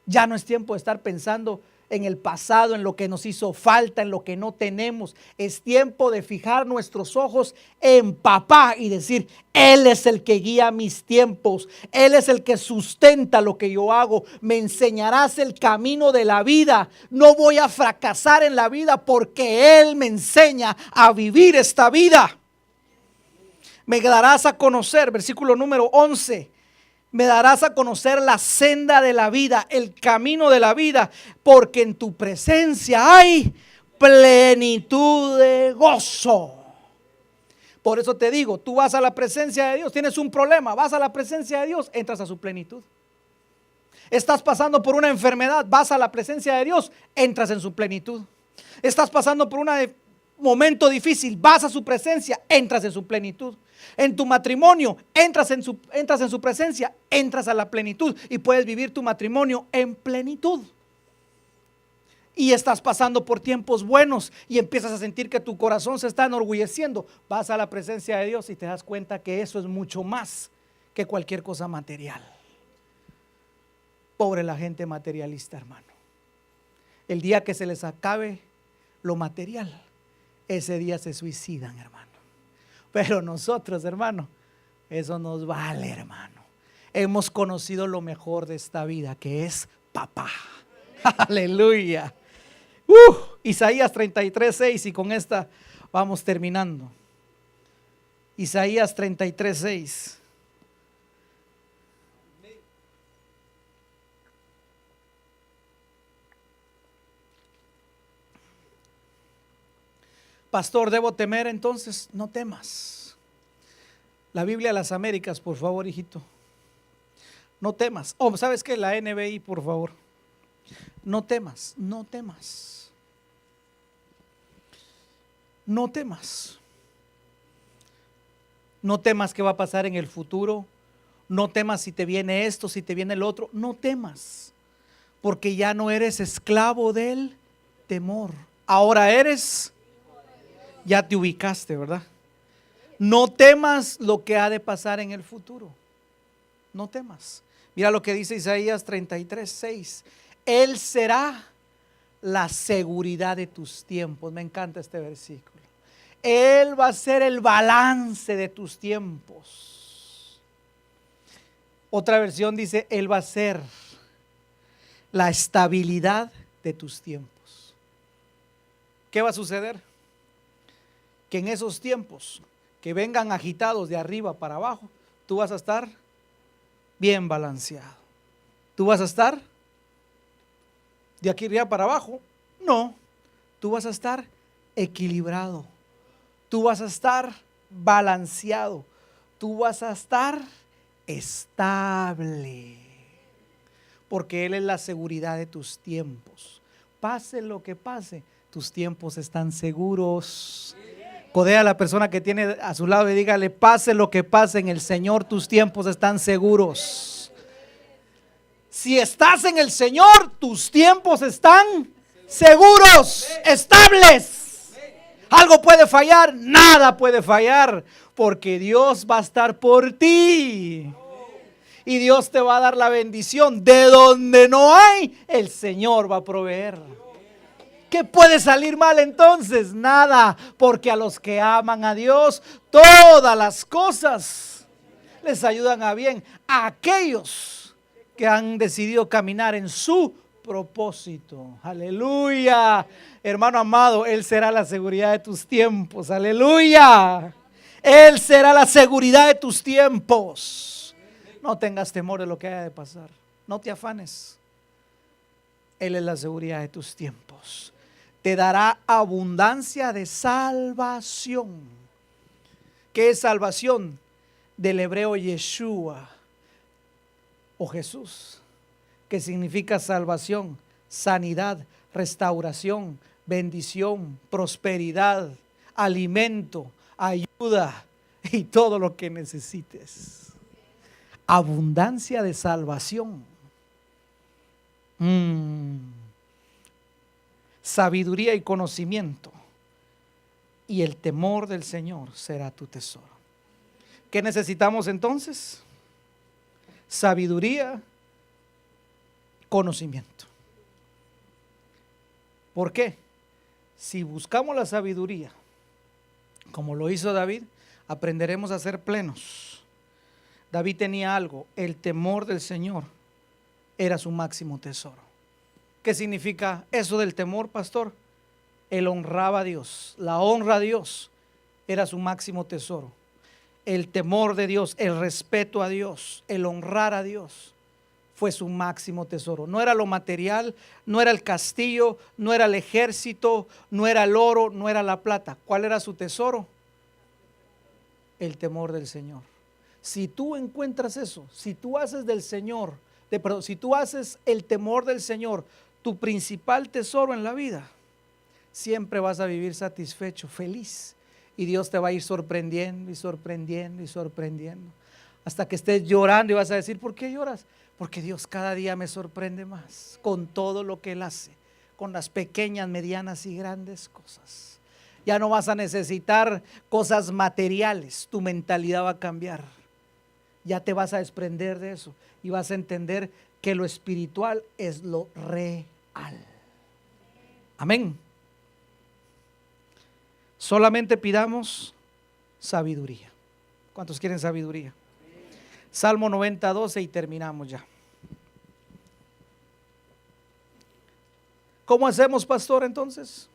Ya no es tiempo de estar pensando en el pasado, en lo que nos hizo falta, en lo que no tenemos. Es tiempo de fijar nuestros ojos en papá y decir: Él es el que guía mis tiempos. Él es el que sustenta lo que yo hago. Me enseñarás el camino de la vida. No voy a fracasar en la vida porque Él me enseña a vivir esta vida. Me darás a conocer, versículo número 11. Me darás a conocer la senda de la vida, el camino de la vida, porque en tu presencia hay plenitud de gozo. Por eso te digo, tú vas a la presencia de Dios, tienes un problema, vas a la presencia de Dios, entras a su plenitud. Estás pasando por una enfermedad, vas a la presencia de Dios, entras en su plenitud. Estás pasando por un momento difícil, vas a su presencia, entras en su plenitud. En tu matrimonio, entras en su presencia, entras a la plenitud y puedes vivir tu matrimonio en plenitud. Y estás pasando por tiempos buenos y empiezas a sentir que tu corazón se está enorgulleciendo. Vas a la presencia de Dios y te das cuenta que eso es mucho más que cualquier cosa material. Pobre la gente materialista, hermano. El día que se les acabe lo material, ese día se suicidan, hermano. Pero nosotros, hermano, eso nos vale, hermano. Hemos conocido lo mejor de esta vida, que es papá. Aleluya. Isaías 33:6, y con esta vamos terminando. Isaías 33:6. Pastor, ¿debo temer entonces? No temas. La Biblia de las Américas, por favor, hijito. No temas. ¿Sabes qué? La NBI, por favor. No temas, no temas. No temas. No temas qué va a pasar en el futuro. No temas si te viene esto, si te viene el otro. No temas, porque ya no eres esclavo del temor. Ahora ya te ubicaste, ¿verdad? No temas lo que ha de pasar en el futuro. No temas. Mira lo que dice Isaías 33:6. Él será la seguridad de tus tiempos. Me encanta este versículo. Él va a ser el balance de tus tiempos. Otra versión dice: Él va a ser la estabilidad de tus tiempos. ¿Qué va a suceder? Que en esos tiempos que vengan agitados de arriba para abajo, tú vas a estar bien balanceado. Tú vas a estar de aquí arriba para abajo. No, tú vas a estar equilibrado. Tú vas a estar balanceado. Tú vas a estar estable. Porque Él es la seguridad de tus tiempos. Pase lo que pase, tus tiempos están seguros. Codea a la persona que tiene a su lado y dígale: pase lo que pase en el Señor, tus tiempos están seguros. Si estás en el Señor, tus tiempos están seguros, estables. ¿Algo puede fallar? Nada puede fallar, porque Dios va a estar por ti. Y Dios te va a dar la bendición. De donde no hay, el Señor va a proveer. ¿Qué puede salir mal entonces? Nada, porque a los que aman a Dios, todas las cosas les ayudan a bien. A aquellos que han decidido caminar en su propósito. Aleluya. Hermano amado, Él será la seguridad de tus tiempos. Aleluya. Él será la seguridad de tus tiempos. No tengas temor de lo que haya de pasar. No te afanes. Él es la seguridad de tus tiempos. Te dará abundancia de salvación. ¿Qué es salvación? Del hebreo Yeshua o Jesús, que significa salvación, sanidad, restauración, bendición, prosperidad, alimento, ayuda y todo lo que necesites. Abundancia de salvación. Sabiduría y conocimiento, y el temor del Señor será tu tesoro. ¿Qué necesitamos entonces? Sabiduría, conocimiento. ¿Por qué? Si buscamos la sabiduría, como lo hizo David, aprenderemos a ser plenos. David tenía algo, el temor del Señor era su máximo tesoro. ¿Qué significa eso del temor, pastor? Él honraba a Dios, la honra a Dios era su máximo tesoro. El temor de Dios, el respeto a Dios, el honrar a Dios fue su máximo tesoro. No era lo material, no era el castillo, no era el ejército, no era el oro, no era la plata. ¿Cuál era su tesoro? El temor del Señor. Si tú encuentras eso, si tú haces del Señor, si tú haces el temor del Señor tu principal tesoro en la vida, siempre vas a vivir satisfecho, feliz. Y Dios te va a ir sorprendiendo y sorprendiendo y sorprendiendo. Hasta que estés llorando y vas a decir, ¿por qué lloras? Porque Dios cada día me sorprende más con todo lo que Él hace, con las pequeñas, medianas y grandes cosas. Ya no vas a necesitar cosas materiales, tu mentalidad va a cambiar. Ya te vas a desprender de eso y vas a entender que lo espiritual es lo real. Amén. Solamente pidamos sabiduría. ¿Cuántos quieren sabiduría? Salmo 90:12 y terminamos ya. ¿Cómo hacemos, pastor, entonces?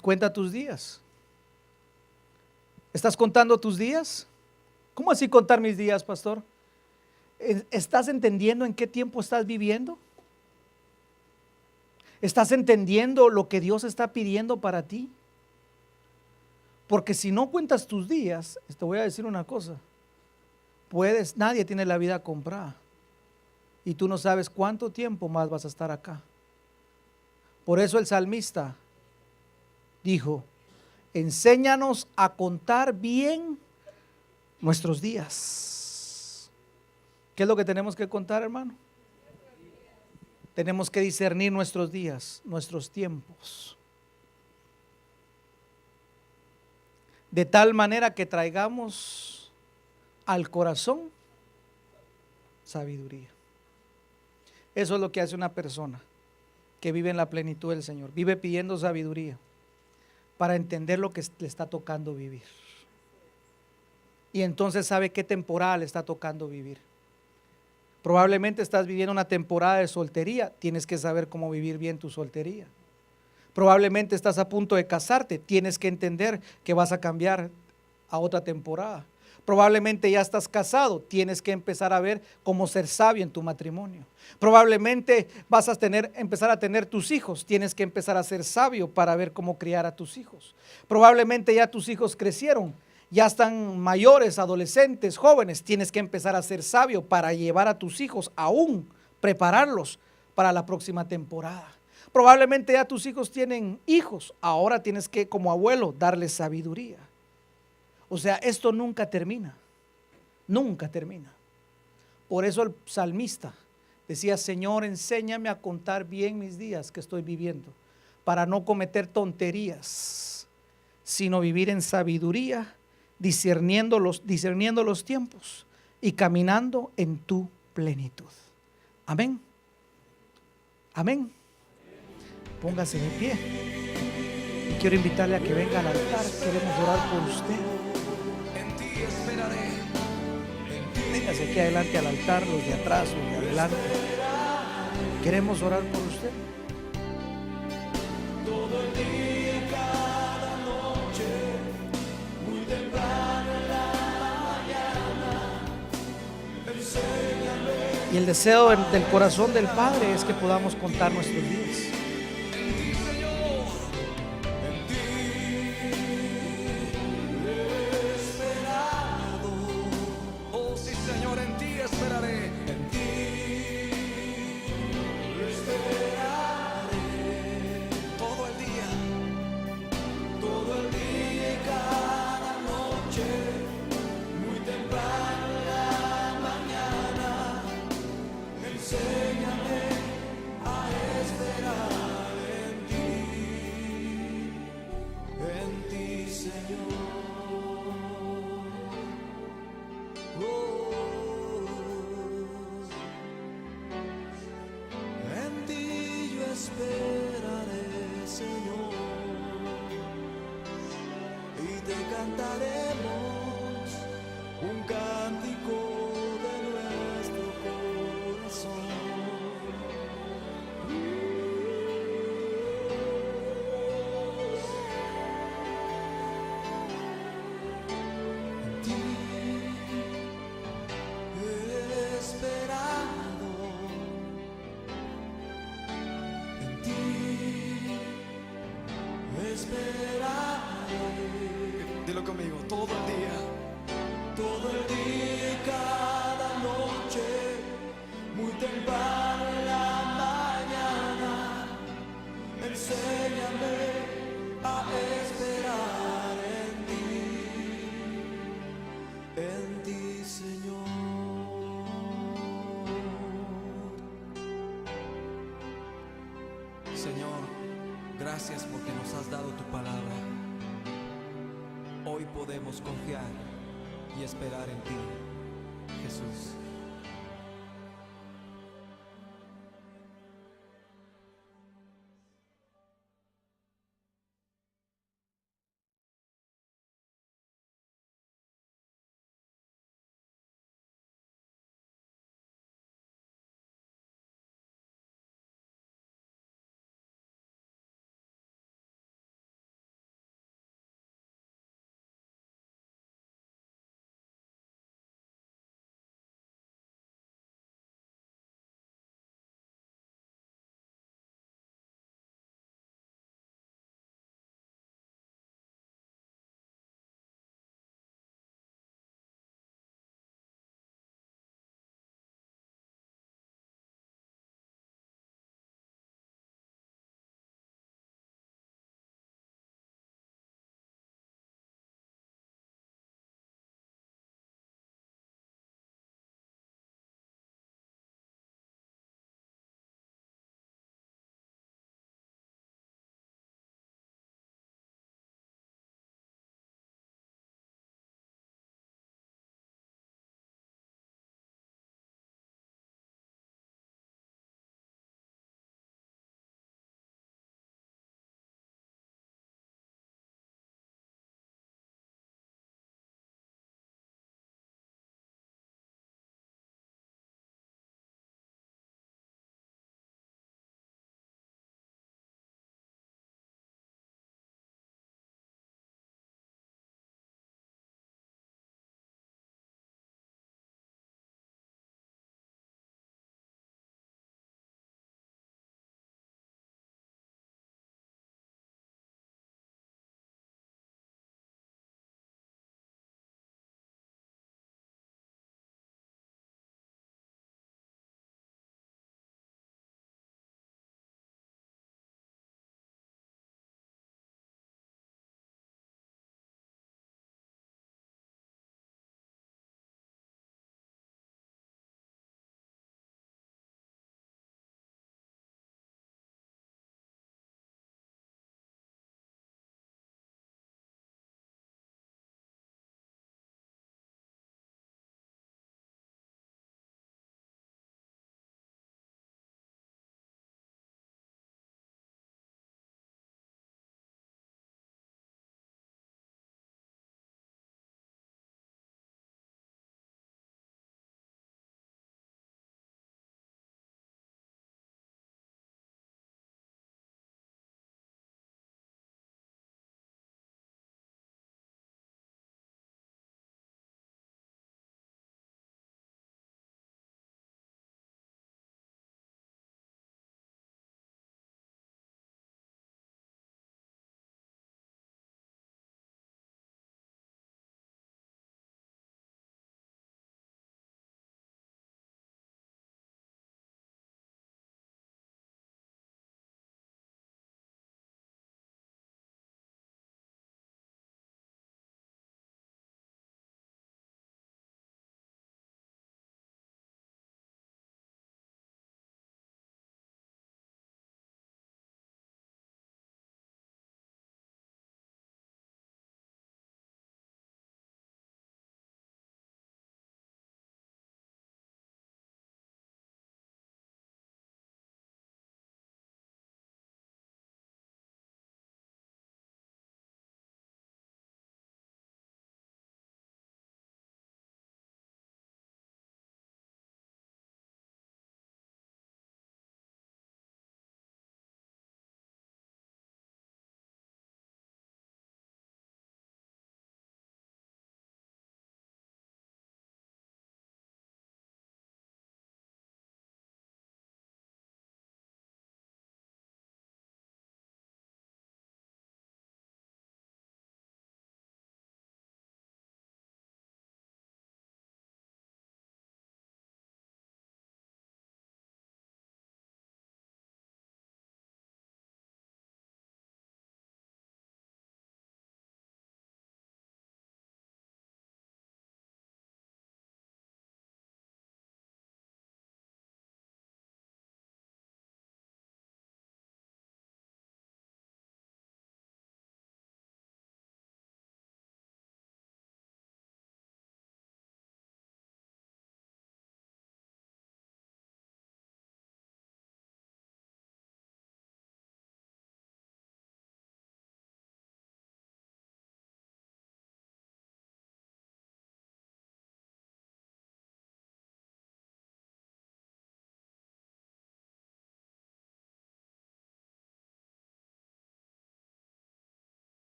Cuenta tus días. ¿Estás contando tus días? ¿Cómo así contar mis días, pastor? ¿Estás entendiendo en qué tiempo estás viviendo? ¿Estás entendiendo lo que Dios está pidiendo para ti? Porque si no cuentas tus días, te voy a decir una cosa, nadie tiene la vida comprada y tú no sabes cuánto tiempo más vas a estar acá. Por eso el salmista dijo, enséñanos a contar bien nuestros días. ¿Qué es lo que tenemos que contar, hermano? Tenemos que discernir nuestros días, nuestros tiempos, de tal manera que traigamos al corazón sabiduría. Eso es lo que hace una persona que vive en la plenitud del Señor. Vive pidiendo sabiduría para entender lo que le está tocando vivir. Y entonces sabe qué temporada le está tocando vivir. Probablemente estás viviendo una temporada de soltería, tienes que saber cómo vivir bien tu soltería. Probablemente estás a punto de casarte, tienes que entender que vas a cambiar a otra temporada. Probablemente ya estás casado, tienes que empezar a ver cómo ser sabio en tu matrimonio. Probablemente vas a empezar a tener tus hijos, tienes que empezar a ser sabio para ver cómo criar a tus hijos. Probablemente ya tus hijos crecieron, ya están mayores, adolescentes, jóvenes, tienes que empezar a ser sabio para llevar a tus hijos, aún prepararlos para la próxima temporada. Probablemente ya tus hijos tienen hijos, ahora tienes que como abuelo darles sabiduría. O sea, esto nunca termina, nunca termina. Por eso el salmista decía, Señor, enséñame a contar bien mis días que estoy viviendo, para no cometer tonterías, sino vivir en sabiduría, discerniendo los tiempos y caminando en tu plenitud. Amén. Amén. Póngase de pie. Y quiero invitarle a que venga al altar. Queremos orar por usted. Véngase aquí adelante al altar, los de atrás, los de adelante. Queremos orar por usted. Todo el día y cada noche, muy temprano en la mañana, enséñame. Y el deseo del corazón del Padre es que podamos contar nuestros días. cantaremos un cántico de nuestro corazón. En ti he esperado, en ti esperaré. Dilo conmigo, todo el día y cada noche, muy temprano en la mañana, enséñame a esperar en ti, Señor. Señor, gracias porque nos has dado tu palabra. Hoy podemos confiar y esperar en ti, Jesús.